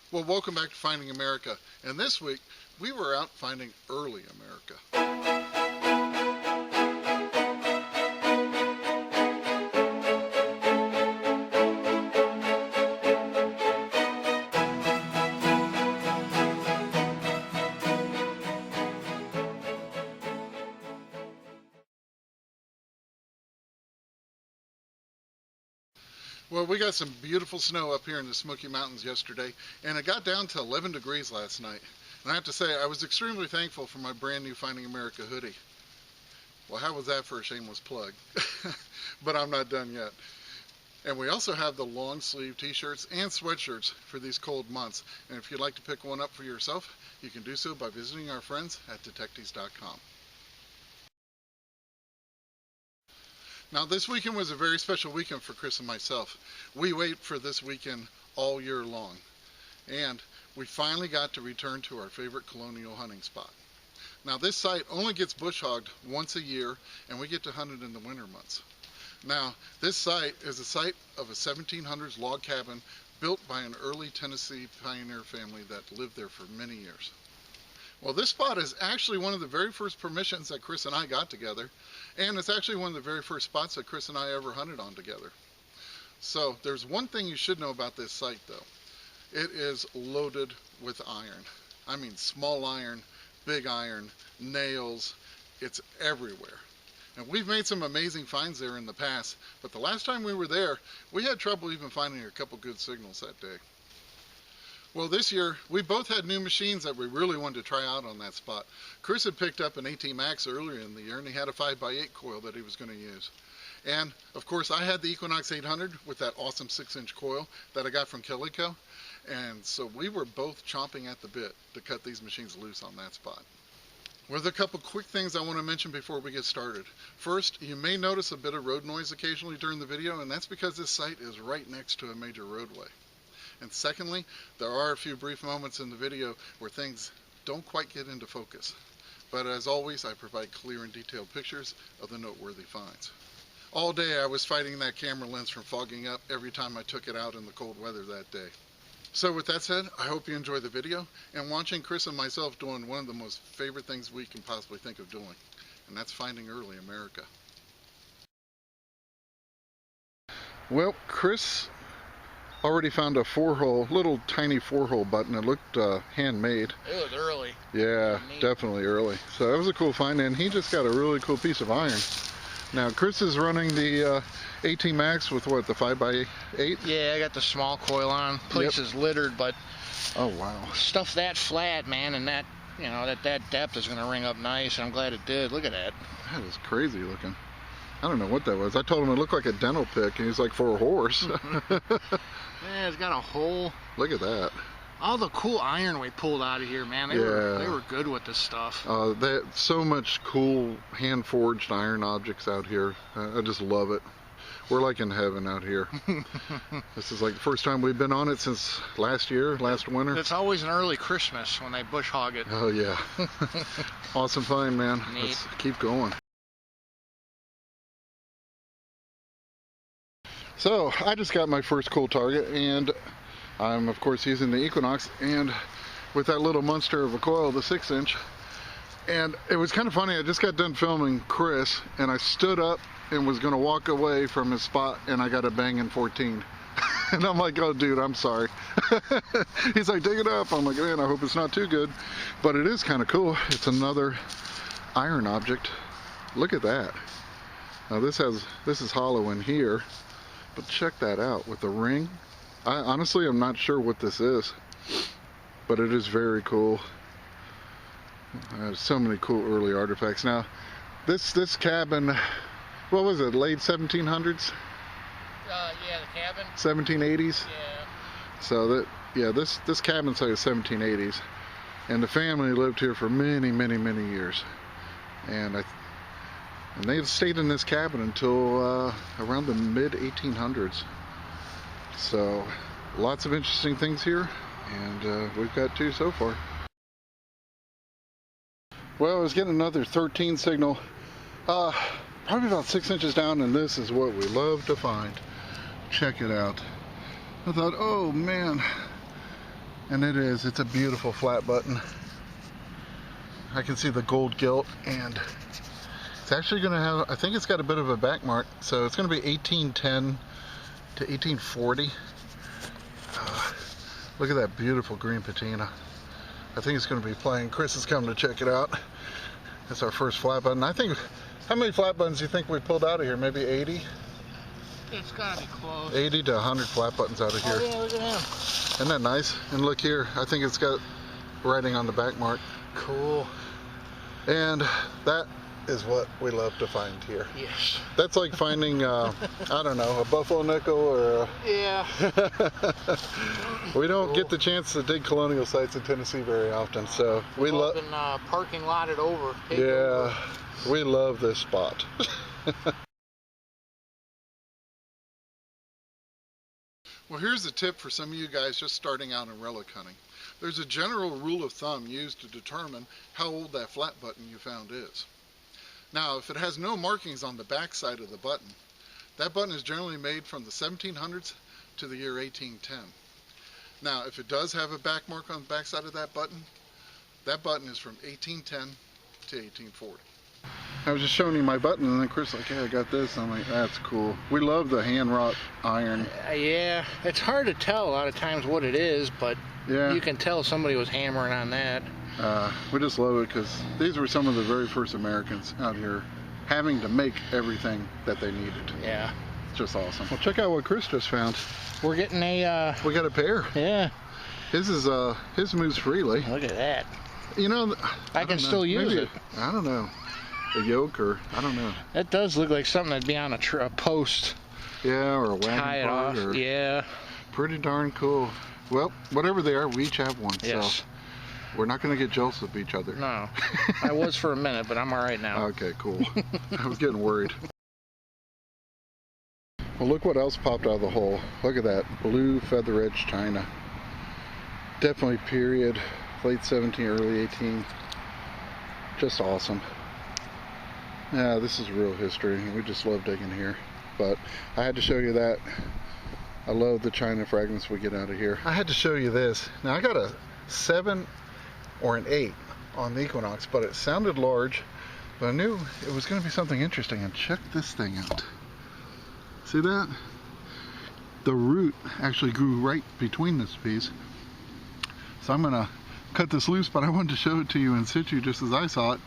Well, welcome back to Finding America. And this week, we were out finding early America. Well, we got some beautiful snow up here in the Smoky Mountains yesterday, and it got down to 11 degrees last night. And I have to say, I was extremely thankful for my brand new Finding America hoodie. Well, how was that for a shameless plug? But I'm not done yet. And we also have the long sleeve t-shirts and sweatshirts for these cold months. And if you'd like to pick one up for yourself, you can do so by visiting our friends at detectives.com. Now, this weekend was a very special weekend for Chris and myself. We wait for this weekend all year long. And we finally got to return to our favorite Colonial hunting spot. Now, this site only gets bush hogged once a year, and we get to hunt it in the winter months. Now, this site is a site of a 1700s log cabin built by an early Tennessee pioneer family that lived there for many years. Well, this spot is actually one of the very first permissions that Chris and I got together, and it's actually one of the very first spots that Chris and I ever hunted on together. So there's one thing you should know about this site, though. It is loaded with iron. I mean, small iron, big iron, nails. It's everywhere. And we've made some amazing finds there in the past, but the last time we were there, we had trouble even finding a couple good signals that day. Well, this year, we both had new machines that we really wanted to try out on that spot. Chris had picked up an AT MAX earlier in the year, and he had a 5x8 coil that he was going to use. And, of course, I had the Equinox 800 with that awesome 6-inch coil that I got from Colonial. And so we were both chomping at the bit to cut these machines loose on that spot. Well, there's a couple quick things I want to mention before we get started. First, you may notice a bit of road noise occasionally during the video, and that's because this site is right next to a major roadway. And secondly, there are a few brief moments in the video where things don't quite get into focus. But as always, I provide clear and detailed pictures of the noteworthy finds. All day I was fighting that camera lens from fogging up every time I took it out in the cold weather that day. So with that said, I hope you enjoy the video and watching Chris and myself doing one of the most favorite things we can possibly think of doing, and that's finding early America. Well, Chris already found a little tiny 4-hole button. It looked handmade. It was early. Yeah, definitely early. So that was a cool find, and he just got a really cool piece of iron. Now, Chris is running the AT MAX with what, the 5x8? Yeah, I got the small coil on. Place is littered, but oh wow, stuff that flat, man, and that, you know, that depth is gonna ring up nice. And I'm glad it did. Look at that. That is crazy looking. I don't know what that was. I told him it looked like a dental pick, and he's like, for a horse. Yeah, it's got a hole. Look at that. All the cool iron we pulled out of here, man. They were good with this stuff. So much cool hand-forged iron objects out here. I just love it. We're like in heaven out here. This is like the first time we've been on it since last winter. It's always an early Christmas when they bush hog it. Oh yeah. Awesome find, man. Neat. Let's keep going. So I just got my first cool target, and I'm of course using the Equinox, and with that little monster of a coil, the 6-inch. And it was kind of funny, I just got done filming Chris, and I stood up and was going to walk away from his spot, and I got a banging 14. And I'm like, oh dude, I'm sorry. He's like, dig it up. I'm like, man, I hope it's not too good. But it is kind of cool. It's another iron object. Look at that. Now this is hollow in here, but check that out with the ring. Honestly, I'm not sure what this is, but it is very cool. So many cool early artifacts. Now, this cabin, what was it, late 1700s? Yeah, the cabin. 1780s? Yeah. So this cabin site is 1780s, and the family lived here for many, many, many years, and they stayed in this cabin until around the mid 1800s. So lots of interesting things here, and we've got 2 so far. Well, I was getting another 13 signal, probably about 6 inches down, and this is what we love to find. Check it out. I thought, oh man, And it's a beautiful flat button. I can see the gold gilt, and it's actually going to have, I think it's got a bit of a back mark, so it's going to be 1810 to 1840. Look at that beautiful green patina. I think it's going to be playing. Chris is coming to check it out. That's our first flat button. I think, how many flat buttons do you think we pulled out of here? Maybe 80? It's gotta be close. 80 to 100 flat buttons out of here. Oh yeah, look at him. Isn't that nice? And look here, I think it's got writing on the back mark. Cool. And that is what we love to find here. Yes. That's like finding, I don't know, a buffalo nickel or a... Yeah. We don't get the chance to dig colonial sites in Tennessee very often, so we love... Been parking lotted over. Yeah, over. We love this spot. Well, here's a tip for some of you guys just starting out in relic hunting. There's a general rule of thumb used to determine how old that flat button you found is. Now, if it has no markings on the back side of the button, that button is generally made from the 1700s to the year 1810. Now, if it does have a back mark on the back side of that button is from 1810 to 1840. I was just showing you my button, and then Chris like, yeah, I got this. I'm like, that's cool. We love the hand wrought iron. Yeah, it's hard to tell a lot of times what it is, but yeah, you can tell somebody was hammering on that. We just love it because these were some of the very first Americans out here having to make everything that they needed. Yeah. It's just awesome. Well, check out what Chris just found. We're getting a... We got a pair. Yeah. His moves freely. Look at that. You know, I can still use it. I don't know. A yoke or, I don't know. That does look like something that'd be on a post. Yeah, or a wagon tie it part. off. Or yeah. Pretty darn cool. Well, whatever they are, we each have one. Yes. So we're not going to get jealous of each other. No. I was for a minute, but I'm all right now. Okay, cool. I was getting worried. Well, look what else popped out of the hole. Look at that blue feather edge china. Definitely period, late 17, early 18. Just awesome. Yeah, this is real history. We just love digging here. But I had to show you that. I love the china fragments we get out of here. I had to show you this. Now I got a 7 or an 8 on the Equinox, but it sounded large. But I knew it was going to be something interesting. And check this thing out. See that? The root actually grew right between this piece. So I'm going to cut this loose, but I wanted to show it to you in situ just as I saw it.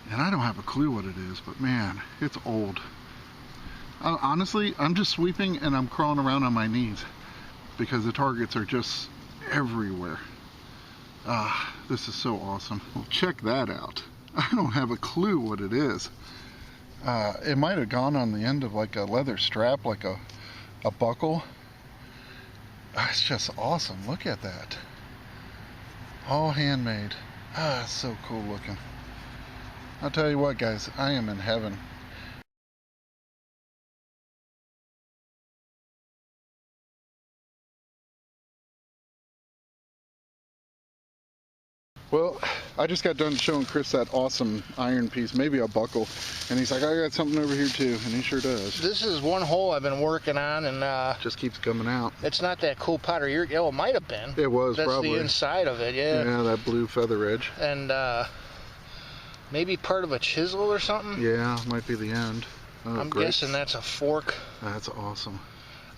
And I don't have a clue what it is, but man, it's old. Honestly, I'm just sweeping and I'm crawling around on my knees because the targets are just everywhere. This is so awesome. Well, check that out. I don't have a clue what it is. It might have gone on the end of like a leather strap, like a buckle. It's just awesome. Look at that. All handmade. It's so cool looking. I'll tell you what, guys, I am in heaven. Well, I just got done showing Chris that awesome iron piece, maybe a buckle, and he's like, I got something over here too, and he sure does. This is one hole I've been working on, and just keeps coming out. It's not that cool pottery. Oh, it might have been. It was. That's probably the inside of it, yeah. Yeah, that blue feather edge. And maybe part of a chisel or something. Yeah, might be the end. Oh, I'm great. guessing that's a fork. That's awesome.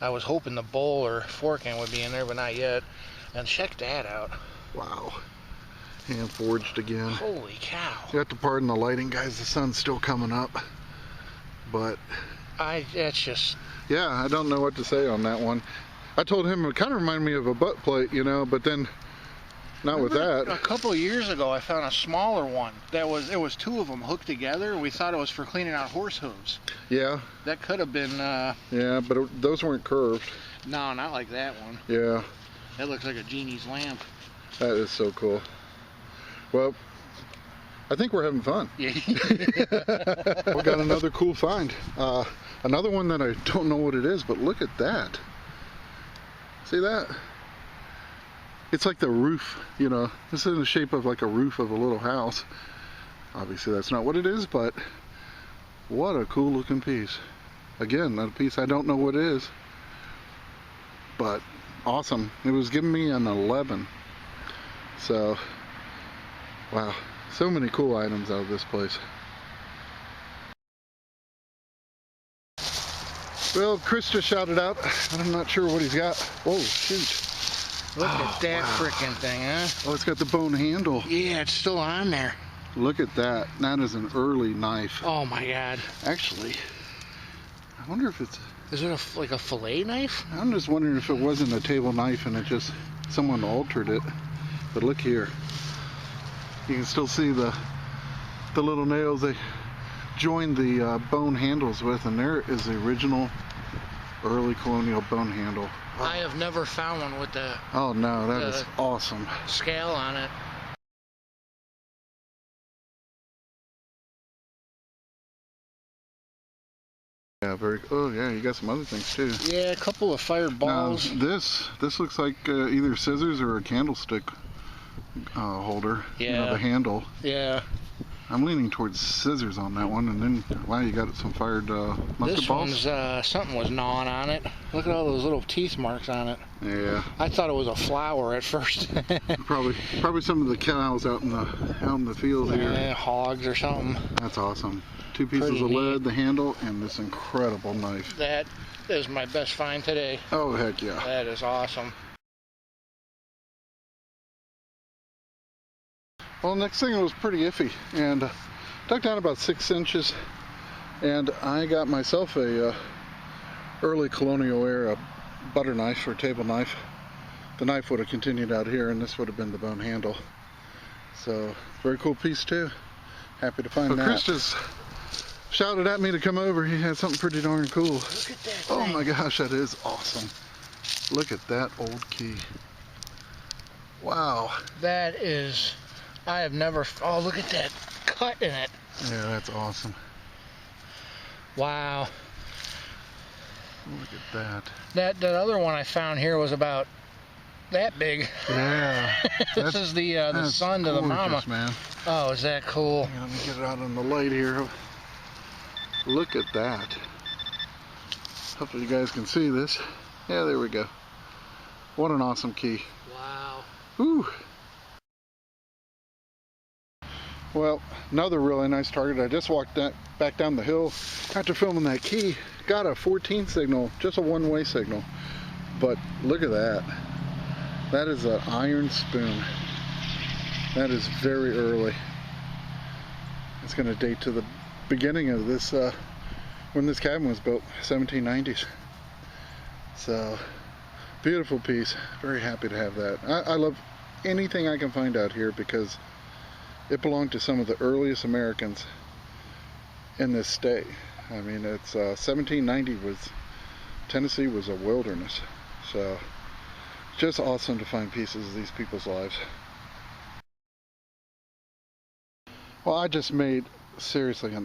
I was hoping the bowl or fork end would be in there, but not yet. And check that out. Wow. Hand forged again. Holy cow. You have to pardon the lighting, guys. The sun's still coming up. But that's just... Yeah, I don't know what to say on that one. I told him it kind of reminded me of a butt plate, you know, but then not with that. A couple of years ago, I found a smaller one. It was two of them hooked together. We thought it was for cleaning out horse hooves. Yeah. That could have been... Yeah, but those weren't curved. No, not like that one. Yeah. That looks like a genie's lamp. That is so cool. Well, I think we're having fun. Yeah. We got another cool find. Another one that I don't know what it is, but look at that. See that? It's like the roof, you know. It's in the shape of like a roof of a little house. Obviously that's not what it is, but what a cool looking piece. Again, a piece I don't know what it is, but awesome. It was giving me an 11 So, wow, so many cool items out of this place. Well, Chris just shouted out. I'm not sure what he's got. Whoa, shoot. Look at that frickin' thing, huh? Oh, it's got the bone handle. Yeah, it's still on there. Look at that. That is an early knife. Oh my God. Actually, I wonder if it's... Is it like a fillet knife? I'm just wondering if it wasn't a table knife and it just... someone altered it. But look here. You can still see the little nails they joined the bone handles with, and there is the original early colonial bone handle. I have never found one with the... Oh no, that is awesome. Scale on it. Yeah, very. Oh yeah, you got some other things too. Yeah, a couple of fireballs. Now, this looks like either scissors or a candlestick holder. Yeah. You know, the handle. Yeah. I'm leaning towards scissors on that one, and then wow, you got some fired musket balls. This one's something was gnawing on it. Look at all those little teeth marks on it. Yeah. I thought it was a flower at first. probably some of the cows out in the field here. Yeah, hogs or something. That's awesome. Two pieces Pretty of neat. lead, the handle, and this incredible knife. That is my best find today. Oh heck yeah. That is awesome. Well, next thing was pretty iffy, and dug down about 6 inches, and I got myself a early colonial era butter knife or table knife. The knife would have continued out here, and this would have been the bone handle. So, very cool piece too. Happy to find that. Chris just shouted at me to come over. He had something pretty darn cool. Look at that thing. Oh my gosh, that is awesome. Look at that old key. Wow. That is... I have never... Oh, look at that cut in it. Yeah, that's awesome. Wow. Look at that. That other one I found here was about that big. Yeah. This is the son to the mama. Man. Oh, is that cool? Hang on, let me get it out on the light here. Look at that. Hopefully you guys can see this. Yeah, there we go. What an awesome key. Wow. Ooh. Well, another really nice target. I just walked back down the hill after filming that key. Got a 14 signal, just a one-way signal. But look at that. That is an iron spoon. That is very early. It's going to date to the beginning of this, when this cabin was built, 1790s. So, beautiful piece. Very happy to have that. I love anything I can find out here because it belonged to some of the earliest Americans in this state. I mean, it's 1790 Tennessee was a wilderness. So, just awesome to find pieces of these people's lives. Well, I just made, seriously,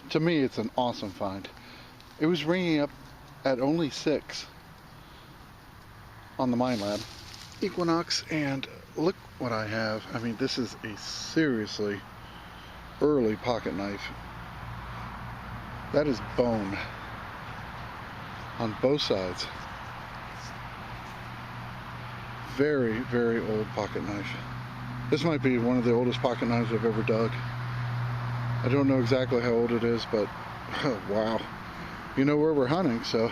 to me, it's an awesome find. It was ringing up at only 6 on the minelab Equinox, and look what I have. I mean, this is a seriously early pocket knife. That is bone on both sides. Very, very old pocket knife. This might be one of the oldest pocket knives I've ever dug. I don't know exactly how old it is, but oh, wow. You know where we're hunting, so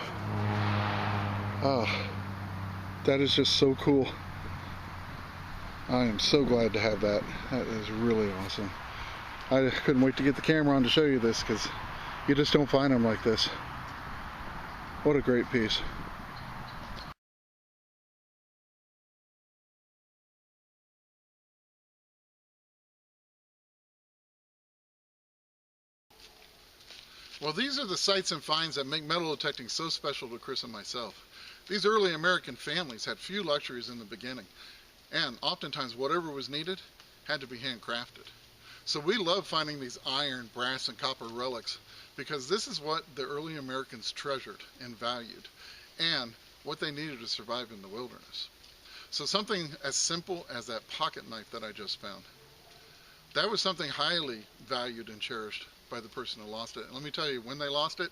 that is just so cool. I am so glad to have that. That is really awesome. I couldn't wait to get the camera on to show you this because you just don't find them like this. What a great piece. Well, these are the sights and finds that make metal detecting so special to Chris and myself. These early American families had few luxuries in the beginning, and oftentimes whatever was needed had to be handcrafted. So we love finding these iron, brass, and copper relics because this is what the early Americans treasured and valued, and what they needed to survive in the wilderness. So something as simple as that pocket knife that I just found, that was something highly valued and cherished by the person who lost it. And let me tell you, when they lost it,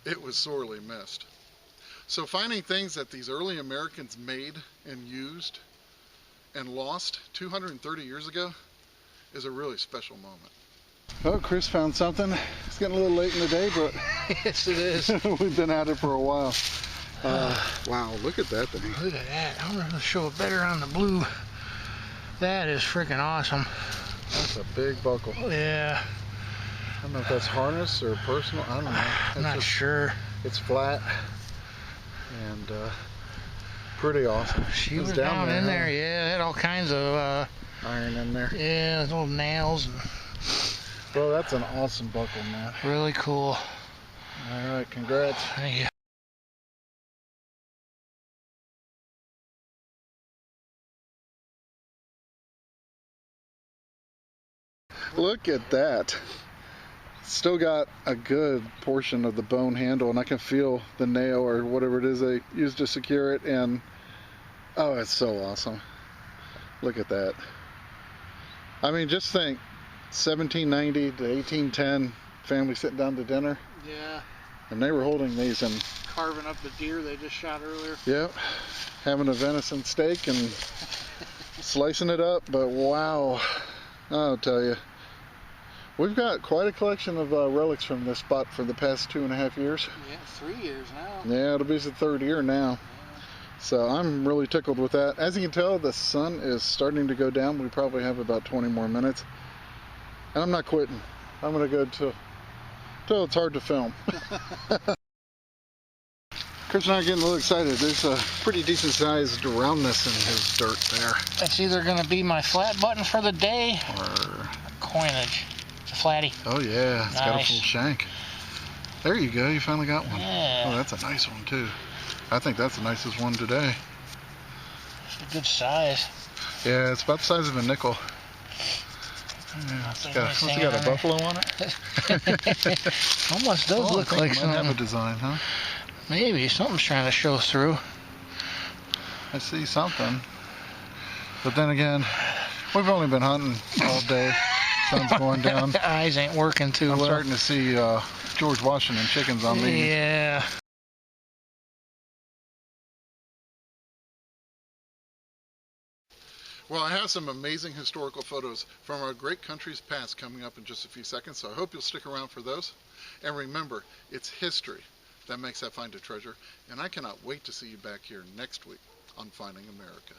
it was sorely missed. So finding things that these early Americans made and used and lost 230 years ago is a really special moment. Oh, Chris found something. It's getting a little late in the day, but Yes, it is. we've been at it for a while. Wow, look at that thing. Look at that. I'm going to show it better on the blue. That is freaking awesome. That's a big buckle. Yeah. I don't know if that's harness or personal. I don't know. I'm not sure. It's flat and pretty awesome. She was down in there. Yeah, it had all kinds of iron in there. yeah, little nails. Well, that's an awesome buckle, man. Really cool. All right, congrats. Thank you. Look at that. Still got a good portion of the bone handle, and I can feel the nail or whatever it is they used to secure it, and oh, it's so awesome. Look at that. I mean, just think 1790 to 1810, family sitting down to dinner, Yeah. and they were holding these and Carving up the deer they just shot earlier. yep, having a venison steak and slicing it up. But wow, I'll tell you, we've got quite a collection of relics from this spot for the past 2.5 years. Yeah, 3 years now. Yeah, it'll be the 3rd year now. So I'm really tickled with that. As you can tell, the sun is starting to go down. We probably have about 20 more minutes. And I'm not quitting. I'm going to go till it's hard to film. Chris and I are getting a little excited. There's a pretty decent sized roundness in his dirt there. That's either going to be my flat button for the day Or, coinage. It's a flatty. oh yeah, it's got a Nice. full shank. There you go, you finally got one. Yeah. Oh, that's a nice one too. I think that's the nicest one today. It's a good size. Yeah, it's about the size of a nickel. Yeah, it's got a buffalo on it? Almost does Oh, look I think like it might have a something. design, huh? Maybe something's trying to show through. I see something. But then again, we've only been hunting all day. Sun's going down. Eyes ain't working too I'm well. starting to see George Washington chickens on these. Yeah. Well, I have some amazing historical photos from our great country's past coming up in just a few seconds, so I hope you'll stick around for those. And remember, it's history that makes that find a treasure, and I cannot wait to see you back here next week on Finding America.